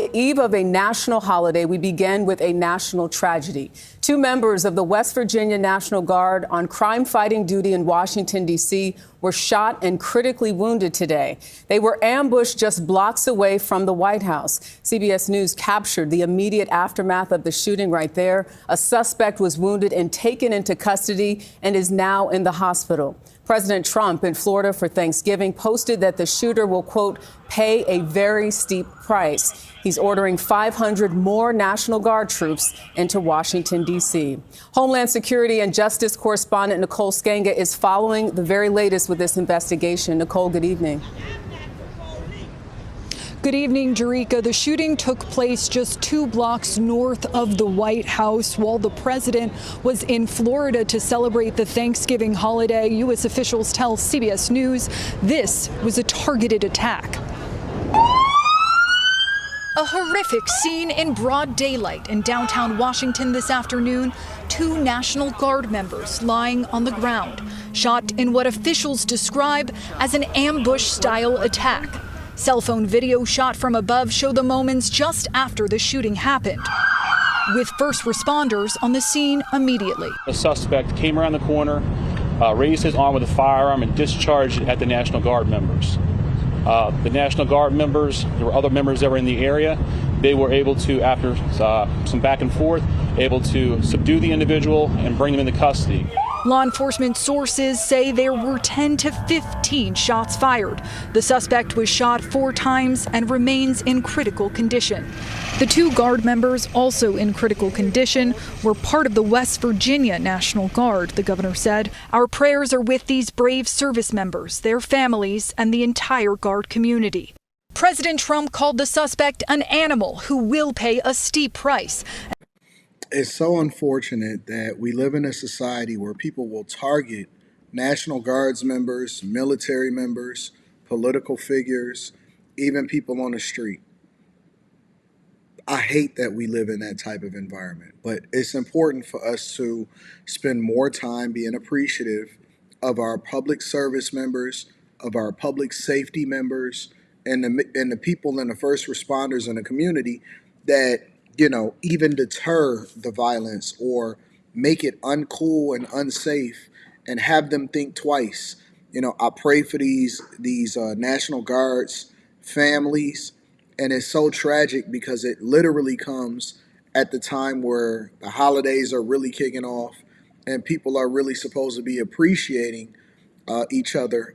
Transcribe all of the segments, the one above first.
the eve of a national holiday, we begin with a national tragedy. Two members of the West Virginia National Guard on crime-fighting duty in Washington, D.C. were shot and critically wounded today. They were ambushed just blocks away from the White House. CBS News captured the immediate aftermath of the shooting right there. A suspect was wounded and taken into custody and is now in the hospital. President Trump in Florida for Thanksgiving posted that the shooter will, quote, pay a very steep price. He's ordering 500 more National Guard troops into Washington, D.C. Homeland Security and Justice correspondent Nicole Sganga is following the very latest with this investigation. Nicole, good evening. Good evening, Jerika. The shooting took place just 2 blocks north of the White House while the president was in Florida to celebrate the Thanksgiving holiday. U.S. officials tell CBS News this was a targeted attack. A horrific scene in broad daylight in downtown Washington this afternoon. 2 National Guard members lying on the ground, shot in what officials describe as an ambush-style attack. Cell phone video shot from above show the moments just after the shooting happened, with first responders on the scene immediately. The suspect came around the corner, raised his arm with a firearm and discharged it at the National Guard members. The National Guard members, there were other members that were in the area. They were able to, after some back and forth, able to subdue the individual and bring him into custody. Law enforcement sources say there were 10 to 15 shots fired. The suspect was shot 4 times and remains in critical condition. The 2 Guard members, also in critical condition, were part of the West Virginia National Guard, the governor said. Our prayers are with these brave service members, their families, and the entire Guard community. President Trump called the suspect an animal who will pay a steep price. It's so unfortunate that we live in a society where people will target National Guards members, military members, political figures, even people on the street. I hate that we live in that type of environment, but it's important for us to spend more time being appreciative of our public service members, of our public safety members, and the people and the first responders in the community that, you know, even deter the violence or make it uncool and unsafe and have them think twice. You know, I pray for these National Guards families, and it's so tragic because it literally comes at the time where the holidays are really kicking off and people are really supposed to be appreciating each other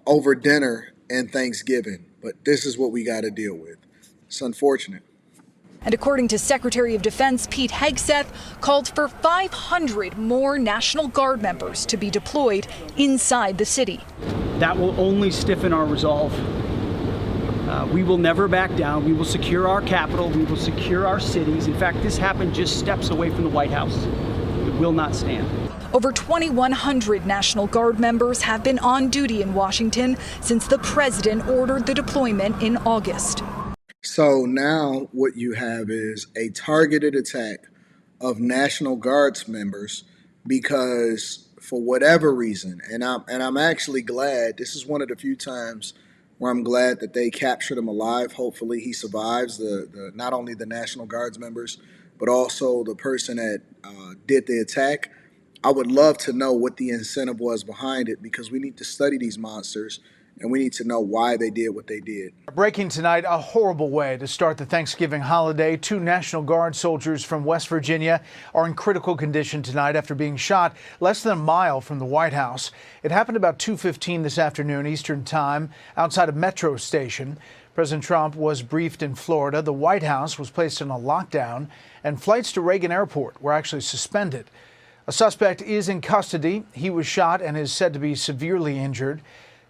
over dinner and Thanksgiving. But this is what we got to deal with. It's unfortunate. And according to Secretary of Defense Pete Hegseth, called for 500 more National Guard members to be deployed inside the city. That will only stiffen our resolve. We will never back down. We will secure our capital. We will secure our cities. In fact, this happened just steps away from the White House. It will not stand. Over 2,100 National Guard members have been on duty in Washington since the president ordered the deployment in August. So now what you have is a targeted attack of National Guards members because for whatever reason, and I'm actually glad, this is one of the few times where I'm glad that they captured him alive. Hopefully he survives, the not only the National Guards members, but also the person that did the attack. I would love to know what the incentive was behind it because we need to study these monsters and we need to know why they did what they did. Breaking tonight, a horrible way to start the Thanksgiving holiday. 2 National Guard soldiers from West Virginia are in critical condition tonight after being shot less than a mile from the White House. It happened about 2:15 this afternoon Eastern Time outside a metro station. President Trump was briefed in Florida. The White House was placed in a lockdown and flights to Reagan Airport were actually suspended. A suspect is in custody. He was shot and is said to be severely injured.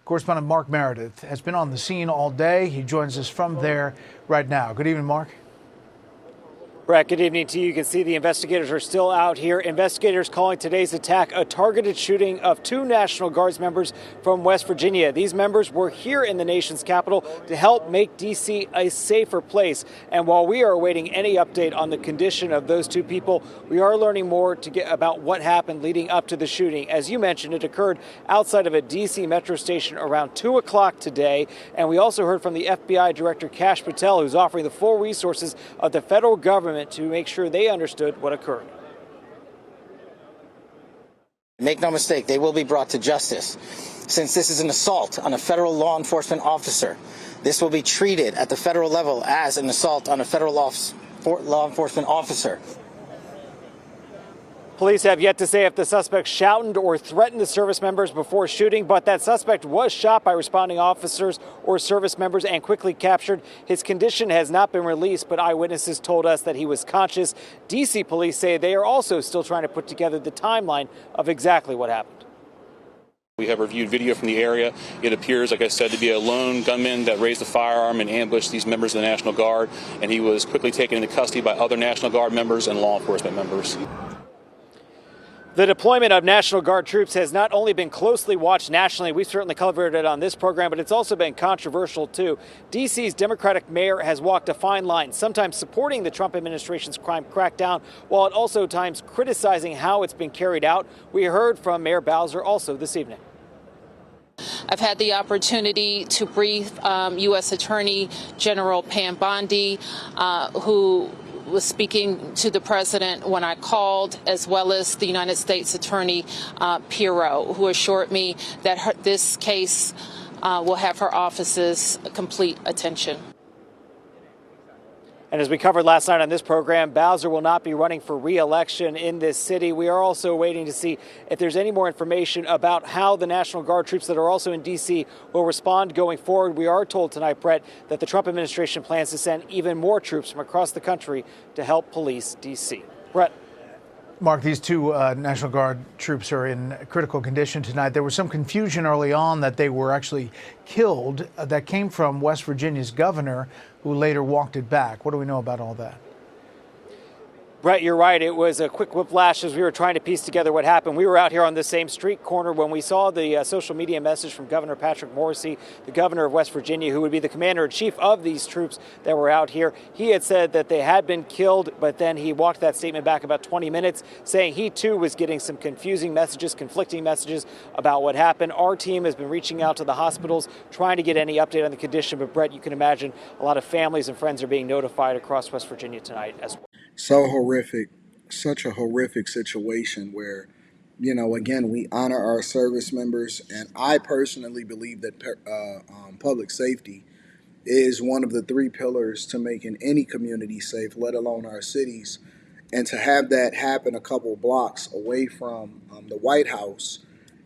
Correspondent Mark Meredith has been on the scene all day. He joins us from there right now. Good evening, Mark. Brett, good evening to you. You can see the investigators are still out here. Investigators calling today's attack a targeted shooting of 2 National Guards members from West Virginia. These members were here in the nation's capital to help make D.C. a safer place. And while we are awaiting any update on the condition of those 2 people, we are learning more about what happened leading up to the shooting. As you mentioned, it occurred outside of a D.C. metro station around 2 o'clock today. And we also heard from the FBI Director Kash Patel, who's offering the full resources of the federal government to make sure they understood what occurred. Make no mistake, they will be brought to justice. Since this is an assault on a federal law enforcement officer, this will be treated at the federal level as an assault on a federal law enforcement officer. Police have yet to say if the suspect shouted or threatened the service members before shooting, but that suspect was shot by responding officers or service members and quickly captured. His condition has not been released, but eyewitnesses told us that he was conscious. D.C. police say they are also still trying to put together the timeline of exactly what happened. We have reviewed video from the area. It appears, like I said, to be a lone gunman that raised a firearm and ambushed these members of the National Guard, and he was quickly taken into custody by other National Guard members and law enforcement members. The deployment of National Guard troops has not only been closely watched nationally, we've certainly covered it on this program, but it's also been controversial too. D.C.'s Democratic mayor has walked a fine line, sometimes supporting the Trump administration's crime crackdown, while at also times criticizing how it's been carried out. We heard from Mayor Bowser also this evening. I've had the opportunity to brief U.S. Attorney General Pam Bondi, who was speaking to the president when I called, as well as the United States Attorney Pirro, who assured me that this case will have her office's complete attention. And as we covered last night on this program, Bowser will not be running for re-election in this city. We are also waiting to see if there's any more information about how the National Guard troops that are also in D.C. will respond going forward. We are told tonight, Brett, that the Trump administration plans to send even more troops from across the country to help police D.C. Brett. Mark, these 2 National Guard troops are in critical condition tonight. There was some confusion early on that they were actually killed. That came from West Virginia's governor, who later walked it back. What do we know about all that? Brett, you're right. It was a quick whiplash as we were trying to piece together what happened. We were out here on the same street corner when we saw the social media message from Governor Patrick Morrisey, the governor of West Virginia, who would be the commander-in-chief of these troops that were out here. He had said that they had been killed, but then he walked that statement back about 20 minutes, saying he too was getting some confusing messages, conflicting messages about what happened. Our team has been reaching out to the hospitals, trying to get any update on the condition. But Brett, you can imagine a lot of families and friends are being notified across West Virginia tonight as well. So horrific, such a horrific situation where, again, we honor our service members. And I personally believe that public safety is one of the 3 pillars to making any community safe, let alone our cities. And to have that happen a couple blocks away from the White House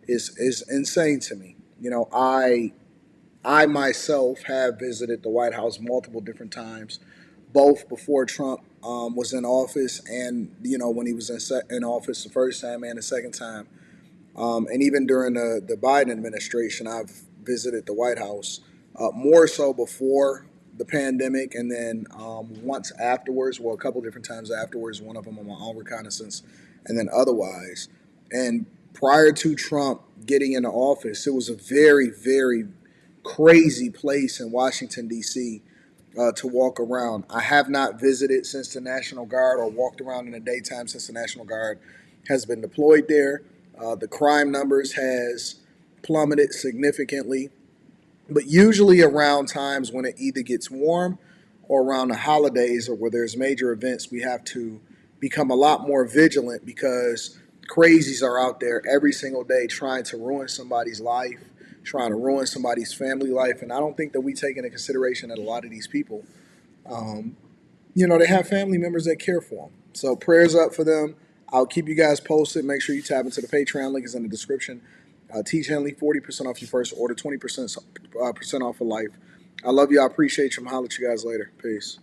is insane to me. I myself have visited the White House multiple different times, both before Trump was in office and, when he was in office the first time and the second time. And even during the Biden administration, I've visited the White House more so before the pandemic and then once afterwards, well, a couple different times afterwards, one of them on my own reconnaissance and then otherwise. And prior to Trump getting into office, it was a very, very crazy place in Washington, D.C. To walk around. I have not visited since the National Guard or walked around in the daytime since the National Guard has been deployed there. The crime numbers has plummeted significantly, but usually around times when it either gets warm or around the holidays or where there's major events, we have to become a lot more vigilant because crazies are out there every single day trying to ruin somebody's life, trying to ruin somebody's family life. And I don't think that we take into consideration that a lot of these people, they have family members that care for them. So prayers up for them. I'll keep you guys posted. Make sure you tap into the Patreon. Link is in the description. Teach Henley, 40% off your first order, 20% off for life. I love you. I appreciate you. I'm holler at you guys later. Peace.